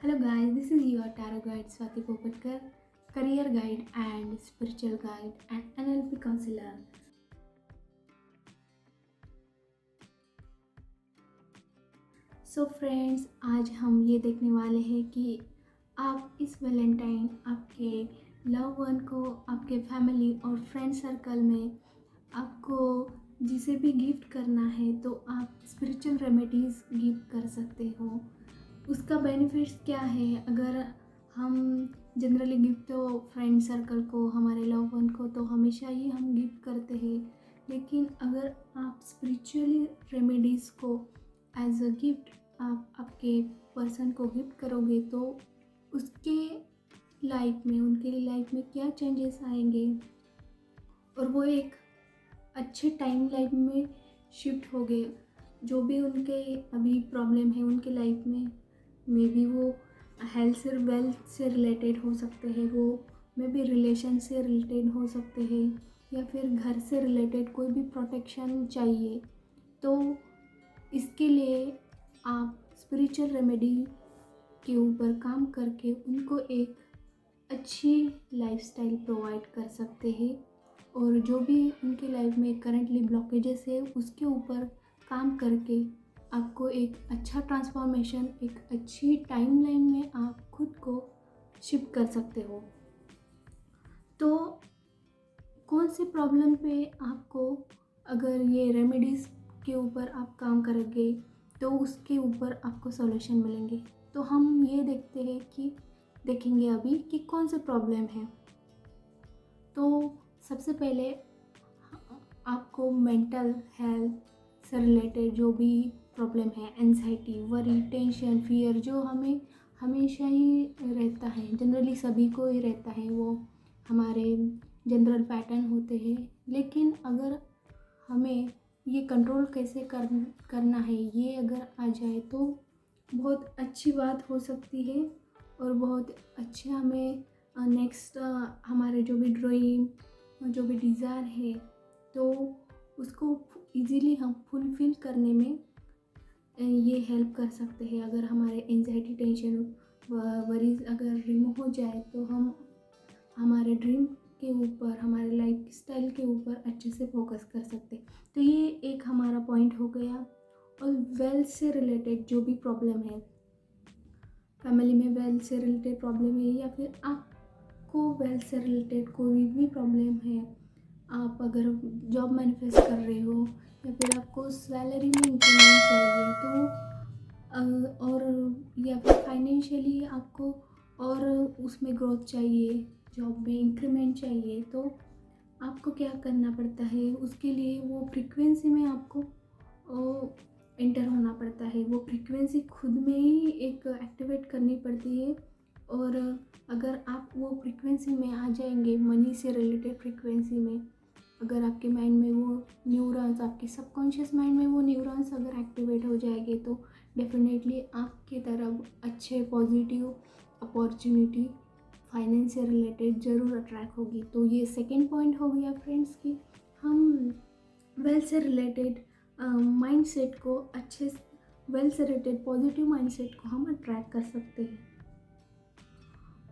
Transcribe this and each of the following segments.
Hello guys, this is your tarot guide Swati Popatkar, career guide and spiritual guide and NLP counselor. So friends, आज हम ये देखने वाले हैं कि आप इस वैलेंटाइन आपके लव वन को आपके फैमिली और फ्रेंड सर्कल में आपको जिसे भी गिफ्ट करना है तो आप स्पिरिचुअल रेमेडीज़ गिफ्ट कर सकते हो। उसका बेनिफिट्स क्या है? अगर हम जनरली गिफ्ट तो फ्रेंड सर्कल को, हमारे लव वन को तो हमेशा ही हम गिफ्ट करते हैं, लेकिन अगर आप स्पिरिचुअली रेमेडीज़ को एज अ गिफ्ट आप आपके पर्सन को गिफ्ट करोगे तो उसके लाइफ में, उनके लाइफ में क्या चेंजेस आएंगे और वो एक अच्छे टाइम लाइफ में शिफ्ट हो गए। जो भी उनके अभी प्रॉब्लम है उनके लाइफ में, मे बी वो हेल्थ से, वेल्थ से रिलेटेड हो सकते हैं, वो मे बी रिलेशन से रिलेटेड हो सकते हैं, या फिर घर से रिलेटेड कोई भी प्रोटेक्शन चाहिए, तो इसके लिए आप स्पिरिचुअल रेमेडी के ऊपर काम करके उनको एक अच्छी लाइफस्टाइल प्रोवाइड कर सकते हैं। और जो भी उनके लाइफ में करंटली ब्लॉकेजेस है उसके ऊपर काम करके आपको एक अच्छा ट्रांसफॉर्मेशन, एक अच्छी टाइमलाइन में आप खुद को शिफ्ट कर सकते हो। तो कौन सी प्रॉब्लम पे आपको, अगर ये रेमेडीज़ के ऊपर आप काम करोगे तो उसके ऊपर आपको सॉल्यूशन मिलेंगे। तो हम ये देखेंगे अभी कि कौन से प्रॉब्लम है। तो सबसे पहले आपको मेंटल हेल्थ से रिलेटेड जो भी प्रॉब्लम है, एंजाइटी, वरी, टेंशन, फियर, जो हमें हमेशा ही रहता है, जनरली सभी को ही रहता है, वो हमारे जनरल पैटर्न होते हैं। लेकिन अगर हमें ये कंट्रोल कैसे करना है, ये अगर आ जाए तो बहुत अच्छी बात हो सकती है और बहुत अच्छे हमें नेक्स्ट हमारे जो भी ड्रीम, जो भी डिज़ायर है, तो उसको इजीली हम फुलफ़िल करने में ये हेल्प कर सकते हैं। अगर हमारे एंजाइटी, टेंशन, वरीज अगर रिमूव हो जाए तो हम हमारे ड्रीम के ऊपर, हमारे लाइफ स्टाइल के ऊपर अच्छे से फोकस कर सकते। तो ये एक हमारा पॉइंट हो गया। और वेल्थ से रिलेटेड जो भी प्रॉब्लम है, फैमिली में वेल्थ से रिलेटेड प्रॉब्लम है, या फिर आपको वेल्थ से रिलेटेड कोई भी प्रॉब्लम है, आप अगर जॉब मैनिफेस्ट कर रहे हो या फिर आपको सैलरी में इंक्रीमेंट चाहिए तो और या फिर फाइनेंशियली आपको और उसमें ग्रोथ चाहिए, जॉब में इंक्रीमेंट चाहिए, तो आपको क्या करना पड़ता है? उसके लिए वो फ्रीक्वेंसी में आपको एंटर होना पड़ता है। वो फ्रीक्वेंसी खुद में ही एक एक्टिवेट करनी पड़ती है। और अगर आप वो फ्रीक्वेंसी में आ जाएंगे, मनी से रिलेटेड फ्रीक्वेंसी में, अगर आपके माइंड में वो न्यूरॉन्स, आपके सबकॉन्शियस माइंड में वो न्यूरॉन्स अगर एक्टिवेट हो जाएंगे तो डेफिनेटली आपकी तरफ अच्छे पॉजिटिव अपॉर्चुनिटी फाइनेंस से रिलेटेड ज़रूर अट्रैक्ट होगी। तो ये सेकेंड पॉइंट हो गया फ्रेंड्स कि हम वेल्थ से रिलेटेड माइंडसेट को अच्छे, वेल्थ से रिलेटेड पॉजिटिव माइंडसेट को हम अट्रैक्ट कर सकते हैं।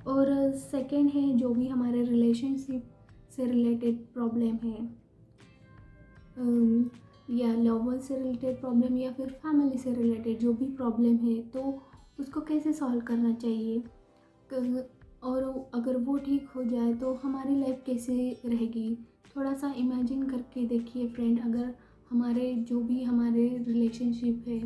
और सेकेंड है जो भी हमारे रिलेशनशिप से रिलेटेड प्रॉब्लम है, या लवर से रिलेटेड प्रॉब्लम या फिर फैमिली से रिलेटेड जो भी प्रॉब्लम है, तो उसको कैसे सॉल्व करना चाहिए, और अगर वो ठीक हो जाए तो हमारी लाइफ कैसे रहेगी। थोड़ा सा इमेजिन करके देखिए फ्रेंड, अगर हमारे जो भी हमारे रिलेशनशिप है,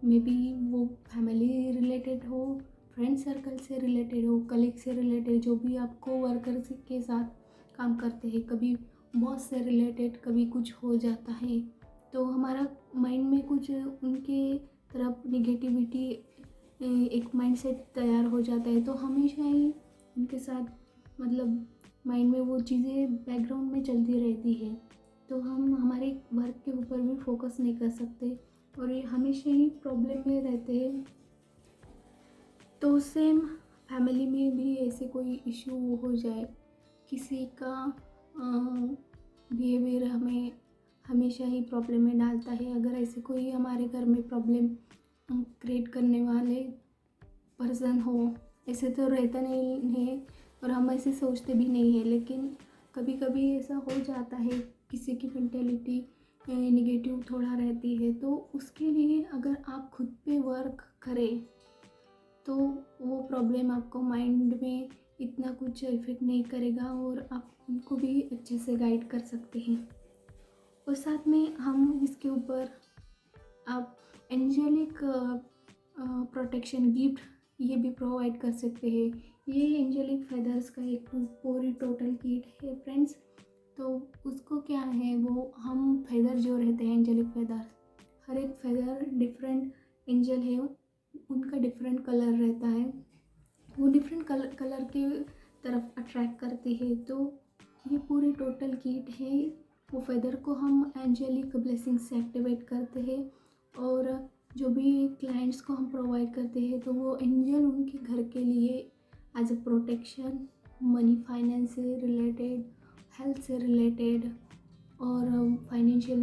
मे बी वो फैमिली रिलेटेड हो, फ्रेंड सर्कल से रिलेटेड हो, कलीग से रिलेटेड, जो भी आपको वर्कर के साथ काम करते हैं, कभी बॉस से रिलेटेड कभी कुछ हो जाता है तो हमारा माइंड में कुछ उनके तरफ निगेटिविटी, एक माइंडसेट तैयार हो जाता है। तो हमेशा ही उनके साथ, मतलब माइंड में वो चीज़ें बैकग्राउंड में चलती रहती है, तो हम हमारे वर्क के ऊपर भी फोकस नहीं कर सकते और ये हमेशा ही प्रॉब्लम में रहते हैं। तो सेम फैमिली में भी ऐसे कोई इश्यू हो जाए, किसी का बिहेवियर हमें हमेशा ही प्रॉब्लम में डालता है, अगर ऐसे कोई हमारे घर में प्रॉब्लम क्रिएट करने वाले पर्सन हो, ऐसे तो रहता नहीं है और हम ऐसे सोचते भी नहीं है, लेकिन कभी कभी ऐसा हो जाता है, किसी की मेंटेलिटी निगेटिव थोड़ा रहती है। तो उसके लिए अगर आप खुद पे वर्क करें तो वो प्रॉब्लम आपको माइंड में इतना कुछ इफ़ेक्ट नहीं करेगा और आप उनको भी अच्छे से गाइड कर सकते हैं। और साथ में हम इसके ऊपर आप एंजेलिक प्रोटेक्शन गिफ्ट ये भी प्रोवाइड कर सकते हैं। ये एंजेलिक फेदर्स का एक पूरी टोटल किट है फ्रेंड्स। तो उसको क्या है, वो हम फेदर जो रहते हैं एंजेलिक फेदर्स, हर एक फेदर डिफरेंट एंजल है, उनका डिफरेंट कलर रहता है, वो डिफरेंट कलर के तरफ अट्रैक्ट करती है। तो ये पूरी टोटल किट है, वो फेदर को हम एंजेलिक ब्लेसिंग से एक्टिवेट करते हैं और जो भी क्लाइंट्स को हम प्रोवाइड करते हैं तो वो एंजल उनके घर के लिए as a protection, money finance से रिलेटेड, हेल्थ से रिलेटेड और फाइनेंशियल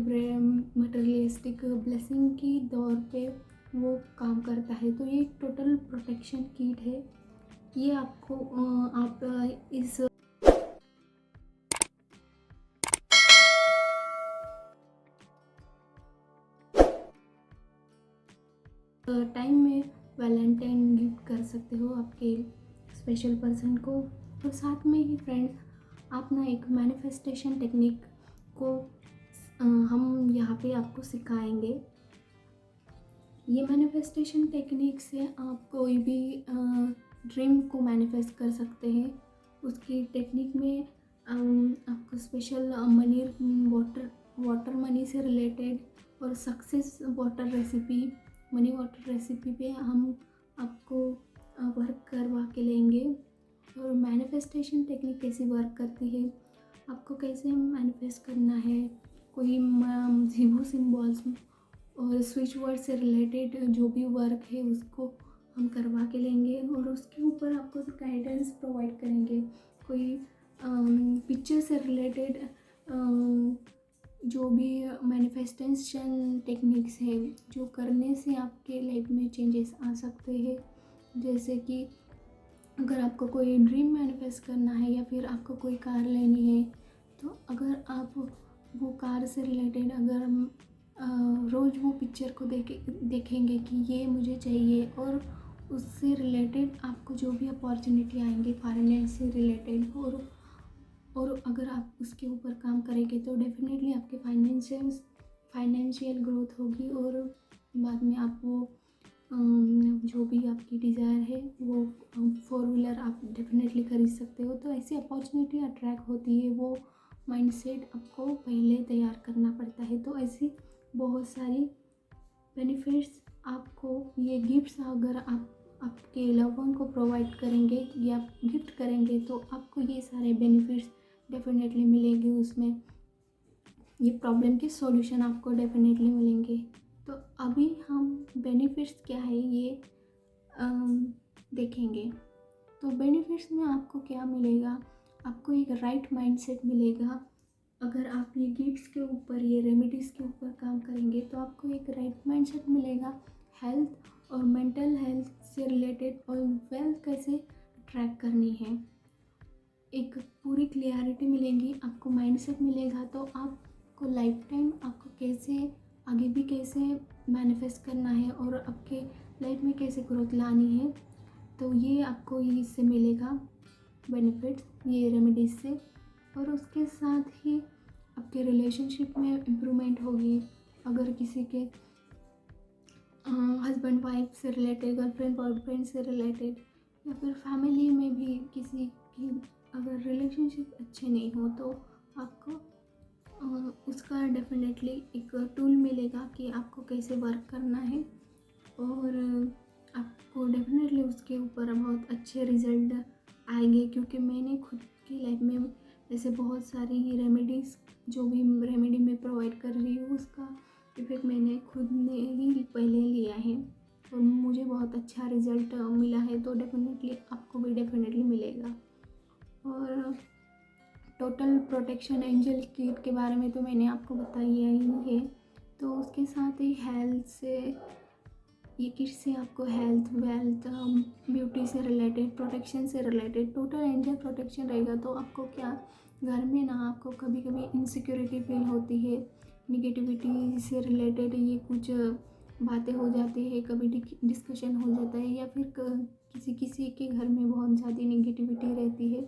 मटेरियलिस्टिक ब्लेसिंग की दौर पे वो काम करता है। तो ये टोटल प्रोटेक्शन किट है। ये आपको आप इस टाइम में वैलेंटाइन गिफ्ट कर सकते हो आपके स्पेशल पर्सन को। और साथ में ही फ्रेंड्स आप ना एक मैनिफेस्टेशन टेक्निक को हम यहाँ पे आपको सिखाएंगे। ये मैनिफेस्टेशन टेक्निक से आप कोई भी ड्रीम को मैनिफेस्ट कर सकते हैं। उसकी टेक्निक में आपको स्पेशल मनी वाटर मनी से रिलेटेड और success water recipe, money water recipe पे हम आपको वर्क करवा के लेंगे। और मैनिफेस्टेशन टेक्निक कैसे वर्क करती है, आपको कैसे मैनिफेस्ट करना है, कोई हिब्रू सिम्बॉल्स और स्विच वर्ड से रिलेटेड जो भी वर्क है उसको हम करवा के लेंगे और उसके ऊपर आपको गाइडेंस प्रोवाइड करेंगे। कोई पिक्चर से रिलेटेड जो भी मैनिफेस्टेशन टेक्निक्स है जो करने से आपके लाइफ में चेंजेस आ सकते हैं। जैसे कि अगर आपको कोई ड्रीम मैनिफेस्ट करना है या फिर आपको कोई कार लेनी है, तो अगर आप वो कार से रिलेटेड अगर रोज़ वो पिक्चर को देखेंगे कि ये मुझे चाहिए और उससे रिलेटेड आपको जो भी अपॉर्चुनिटी आएंगे फाइनेंस से रिलेटेड और अगर आप उसके ऊपर काम करेंगे तो डेफिनेटली आपके फाइनेंशियल ग्रोथ होगी और बाद में आप वो जो भी आपकी डिज़ायर है वो 4 व्हीलर आप डेफिनेटली खरीद सकते हो। तो ऐसी अपॉर्चुनिटी अट्रैक्ट होती है, वो माइंडसेट आपको पहले तैयार करना पड़ता है। तो ऐसी बहुत सारी बेनिफिट्स आपको ये गिफ्ट्स अगर आप आपके लव वन को प्रोवाइड करेंगे या गिफ्ट करेंगे तो आपको ये सारे बेनिफिट्स डेफिनेटली मिलेंगे। उसमें ये प्रॉब्लम के सॉल्यूशन आपको डेफिनेटली मिलेंगे। तो अभी हम बेनिफिट्स क्या है ये देखेंगे। तो बेनिफिट्स में आपको क्या मिलेगा, आपको एक राइट माइंडसेट मिलेगा। अगर आप ये गिफ्ट्स के ऊपर, ये रेमेडीज़ के ऊपर काम करेंगे तो आपको एक राइट माइंडसेट मिलेगा। हेल्थ और मेंटल हेल्थ से रिलेटेड और वेल्थ कैसे ट्रैक करनी है, एक पूरी क्लियरिटी मिलेगी, आपको माइंडसेट मिलेगा। तो आपको लाइफ टाइम आपको कैसे आगे भी कैसे मैनिफेस्ट करना है और आपके लाइफ में कैसे ग्रोथ लानी है, तो ये आपको इससे मिलेगा बेनिफिट्स, ये रेमेडीज से। और उसके साथ ही आपके रिलेशनशिप में इम्प्रूवमेंट होगी। अगर किसी के हस्बैंड वाइफ से रिलेटेड, गर्लफ्रेंड बॉयफ्रेंड से रिलेटेड या फिर फैमिली में भी किसी की अगर रिलेशनशिप अच्छे नहीं हो तो आपको उसका डेफिनेटली एक टूल मिलेगा कि आपको कैसे वर्क करना है और आपको डेफिनेटली उसके ऊपर बहुत अच्छे रिजल्ट आएंगे। क्योंकि मैंने खुद की लाइफ में ऐसे बहुत सारी रेमेडीज़ जो भी रेमेडी मैं प्रोवाइड कर रही हूँ उसका इफ़ेक्ट मैंने खुद ने ही पहले लिया है और मुझे बहुत अच्छा रिज़ल्ट मिला है। तो डेफिनेटली आपको भी डेफिनेटली मिलेगा। और टोटल प्रोटेक्शन एंजल किट के बारे में तो मैंने आपको बताया ही है। तो उसके साथ ही हेल्थ से ये किट से आपको हेल्थ, वेल्थ, ब्यूटी से रिलेटेड, प्रोटेक्शन से रिलेटेड टोटल एंजल प्रोटेक्शन रहेगा। तो आपको क्या घर में ना आपको कभी कभी इनसिक्योरिटी फील होती है, निगेटिविटी से रिलेटेड ये कुछ बातें हो जाती है, कभी डिस्कशन हो जाता है, या फिर किसी किसी के घर में बहुत ज़्यादा निगेटिविटी रहती है,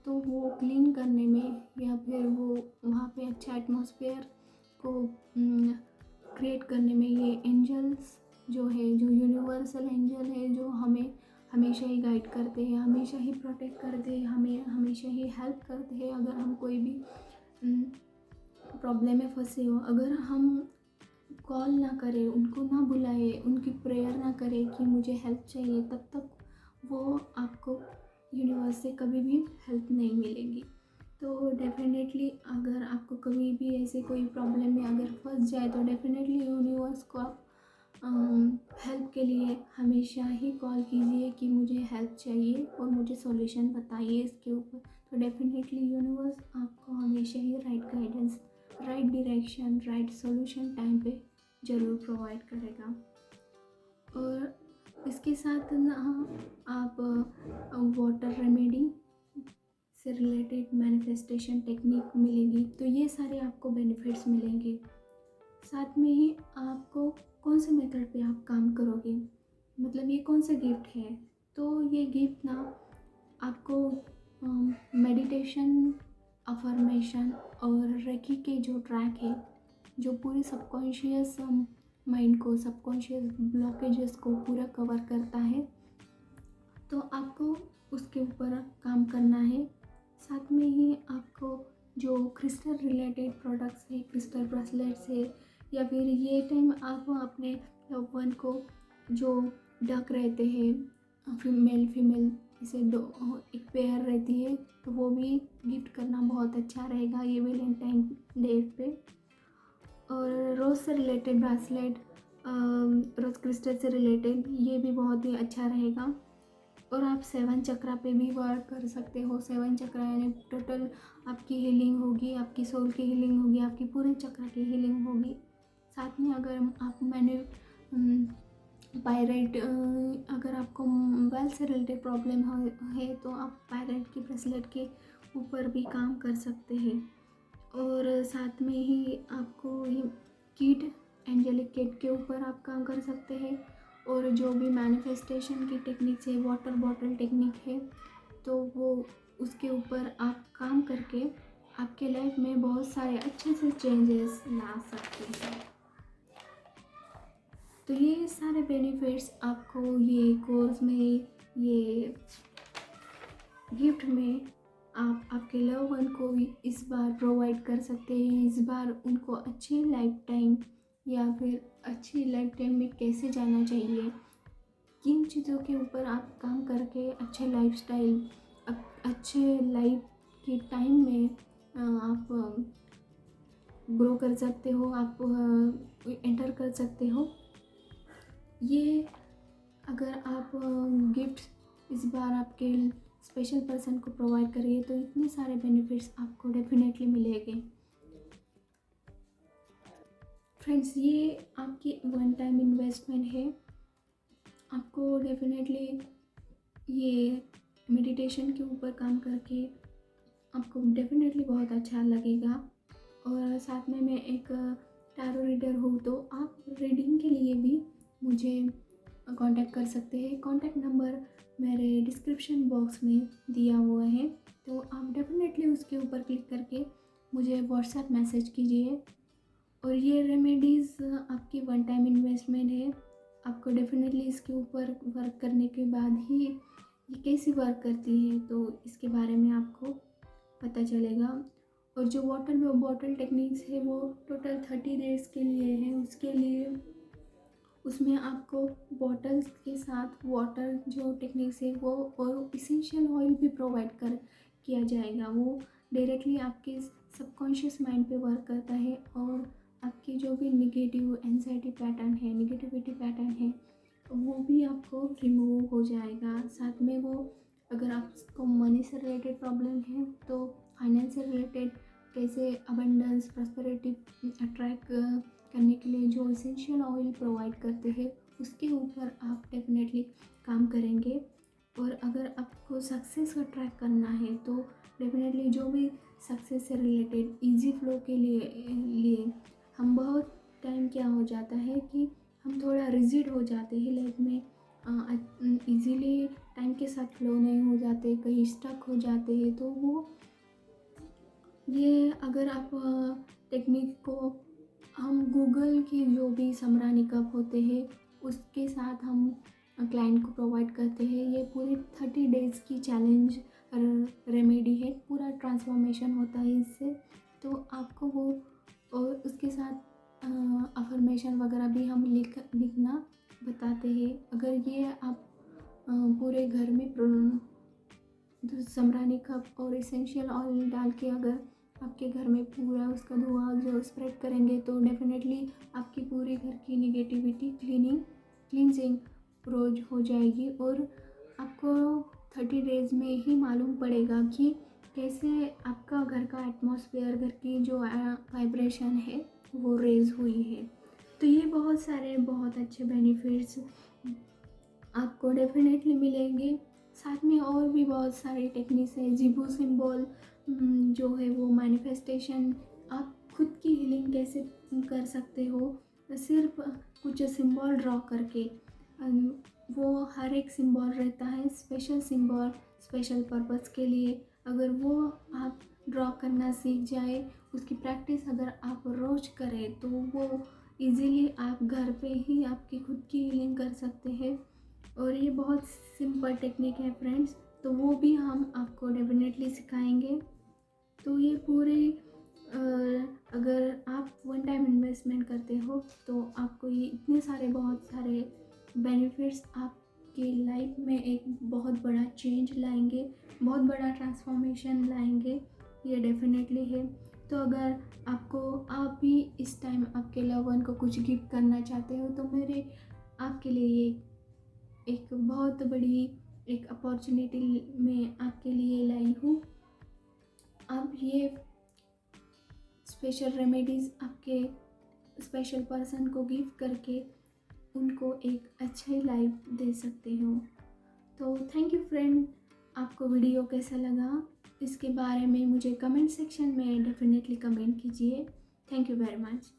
तो वो क्लीन करने में या फिर वो वहाँ पे अच्छा एटमॉस्फेयर को क्रिएट करने में ये एंजल्स जो है, जो यूनिवर्सल एंजल है, जो हमें हमेशा ही गाइड करते हैं, हमेशा ही प्रोटेक्ट करते हैं, हमें हमेशा ही हेल्प करते हैं। अगर हम कोई भी प्रॉब्लम में फंसे हो, अगर हम कॉल ना करें, उनको ना बुलाए, उनकी प्रेयर ना करें कि मुझे हेल्प चाहिए, तब तक वो आपको यूनिवर्स से कभी भी हेल्प नहीं मिलेगी। तो डेफिनेटली अगर आपको कभी भी ऐसे कोई प्रॉब्लम में अगर फंस जाए तो डेफिनेटली यूनिवर्स को आप हेल्प के लिए हमेशा ही कॉल कीजिए कि मुझे हेल्प चाहिए और मुझे सॉल्यूशन बताइए इसके ऊपर। तो डेफिनेटली यूनिवर्स आपको हमेशा ही right guidance, right direction, right solution time पे ज़रूर प्रोवाइड करेगा। और इसके साथ ना आप वाटर रेमेडी से रिलेटेड मैनिफेस्टेशन टेक्निक मिलेगी, तो ये सारे आपको बेनिफिट्स मिलेंगे। साथ में ही आपको कौन से मेथड पे आप काम करोगे, मतलब ये कौन सा गिफ्ट है, तो ये गिफ्ट ना आपको मेडिटेशन, अफर्मेशन और रेकी के जो ट्रैक है, जो पूरे सबकॉन्शियस माइंड को, सबकॉन्शियस ब्लॉकेजेस को पूरा कवर करता है, तो आपको उसके ऊपर काम करना है। साथ में ही आपको जो क्रिस्टल रिलेटेड प्रोडक्ट्स है, क्रिस्टल ब्रेसलेट्स है, या फिर ये टाइम आप अपने लव वन को जो डक रहते हैं, फीमेल फीमेल इसे दो एक पेयर रहती है, तो वो भी गिफ्ट करना बहुत अच्छा रहेगा ये वैलेंटाइन डे पे। और रोज़ से रिलेटेड ब्रेसलेट, रोज़ क्रिस्टल से रिलेटेड, ये भी बहुत ही अच्छा रहेगा। और आप 7 चक्रा पे भी वर्क कर सकते हो। 7 चक्रा यानी टोटल आपकी हीलिंग होगी, आपकी सोल की हीलिंग होगी, आपकी पूरे चक्रा की हीलिंग होगी। साथ में अगर आप मैंने पायराइट, अगर आपको वेल से रिलेटेड प्रॉब्लम है तो आप पायराइट की ब्रेसलेट के ऊपर भी काम कर सकते हैं। और साथ में ही आपको ये किट, एंजेलिक किट के ऊपर आप काम कर सकते हैं। और जो भी मैनिफेस्टेशन की टेक्निक्स है, वाटर बॉटल टेक्निक है, तो वो उसके ऊपर आप काम करके आपके लाइफ में बहुत सारे अच्छे से चेंजेस ला सकते हैं। तो ये सारे बेनिफिट्स आपको ये कोर्स में, ये गिफ्ट में आप आपके लव वन को इस बार प्रोवाइड कर सकते हैं। इस बार उनको अच्छी लाइफ टाइम, या फिर अच्छी लाइफ टाइम में कैसे जाना चाहिए, किन चीज़ों के ऊपर आप काम करके अच्छे लाइफस्टाइल, अच्छे लाइफ के टाइम में आप ग्रो कर सकते हो, आप एंटर कर सकते हो। ये अगर आप गिफ्ट इस बार आपके स्पेशल पर्सन को प्रोवाइड करिए तो इतने सारे बेनिफिट्स आपको डेफिनेटली मिलेंगे। फ्रेंड्स, ये आपकी वन टाइम इन्वेस्टमेंट है। आपको डेफिनेटली ये मेडिटेशन के ऊपर काम करके आपको डेफिनेटली बहुत अच्छा लगेगा। और साथ में मैं एक टैरो रीडर हूँ, तो आप रीडिंग के लिए भी मुझे कांटेक्ट कर सकते हैं। कांटेक्ट नंबर मेरे डिस्क्रिप्शन बॉक्स में दिया हुआ है, तो आप डेफिनेटली उसके ऊपर क्लिक करके मुझे व्हाट्सएप मैसेज कीजिए। और ये रेमेडीज़ आपकी वन टाइम इन्वेस्टमेंट है। आपको डेफिनेटली इसके ऊपर वर्क करने के बाद ही ये कैसी वर्क करती है, तो इसके बारे में आपको पता चलेगा। और जो वाटर बॉटल टेक्निक्स है वो टोटल 30 डेज़ के लिए है। उसके लिए उसमें आपको बॉटल्स के साथ वाटर जो टेक्निक्स है वो और इसेंशियल ऑयल भी प्रोवाइड कर किया जाएगा। वो डायरेक्टली आपके सबकॉन्शियस माइंड पे वर्क करता है और आपकी जो भी निगेटिव एंजाइटी पैटर्न है, निगेटिविटी पैटर्न है, वो भी आपको रिमूव हो जाएगा। साथ में वो, अगर आपको मनी से रिलेटेड प्रॉब्लम है तो फाइनेंस से रिलेटेड कैसे अबंडेंस, प्रॉस्पेरिटी अट्रैक्ट करने के लिए जो एसेंशियल ऑयल प्रोवाइड करते हैं उसके ऊपर आप डेफिनेटली काम करेंगे। और अगर आपको सक्सेस का ट्रैक करना है तो डेफिनेटली जो भी सक्सेस से रिलेटेड इजी फ्लो के लिए हम बहुत टाइम क्या हो जाता है कि हम थोड़ा रिजिड हो जाते हैं लाइफ में, इजीली टाइम के साथ फ्लो नहीं हो जाते, कहीं स्टक हो जाते हैं। तो वो ये अगर आप टेक्निक को हम गूगल की जो भी समरानी कप होते हैं उसके साथ हम क्लाइंट को प्रोवाइड करते हैं। ये पूरी 30 डेज़ की चैलेंज रेमेडी है, पूरा ट्रांसफॉर्मेशन होता है इससे। तो आपको वो और उसके साथ अफर्मेशन वगैरह भी हम लिखना बताते हैं। अगर ये आप पूरे घर में समरानी कप और इसेंशियल ऑयल डाल के अगर आपके घर में पूरा उसका धुआं जो स्प्रेड करेंगे तो डेफिनेटली आपकी पूरी घर की निगेटिविटी क्लींजिंग रोज हो जाएगी। और आपको 30 डेज़ में ही मालूम पड़ेगा कि कैसे आपका घर का एटमॉस्फेयर, घर की जो वाइब्रेशन है वो रेज हुई है। तो ये बहुत अच्छे बेनिफिट्स आपको डेफिनेटली मिलेंगे। साथ में और भी बहुत सारी टेक्निक्स है। जिबू सिंबल जो है वो मैनिफेस्टेशन, आप खुद की हीलिंग कैसे कर सकते हो सिर्फ कुछ सिंबल ड्रॉ करके। वो हर एक सिंबल रहता है स्पेशल सिंबल, स्पेशल पर्पस के लिए। अगर वो आप ड्रॉ करना सीख जाए, उसकी प्रैक्टिस अगर आप रोज करें तो वो इजीली आप घर पे ही आपकी खुद की हीलिंग कर सकते हैं। और ये बहुत सिंपल टेक्निक है फ्रेंड्स, तो वो भी हम आपको डेफिनेटली सिखाएंगे। तो ये पूरे अगर आप वन टाइम इन्वेस्टमेंट करते हो तो आपको ये इतने सारे बहुत सारे बेनिफिट्स आपकी लाइफ में एक बहुत बड़ा चेंज लाएंगे, बहुत बड़ा ट्रांसफॉर्मेशन लाएंगे, ये डेफिनेटली है। तो अगर आप भी इस टाइम आपके लव वन को कुछ गिफ्ट करना चाहते हो तो मेरे आपके लिए ये एक बहुत बड़ी एक अपॉर्चुनिटी मैं आपके लिए लाई हूँ। आप ये स्पेशल रेमेडीज़ आपके स्पेशल पर्सन को गिफ्ट करके उनको एक अच्छी लाइफ दे सकते हो। तो थैंक यू फ्रेंड, आपको वीडियो कैसा लगा इसके बारे में मुझे कमेंट सेक्शन में डेफिनेटली कमेंट कीजिए। Thank you very much.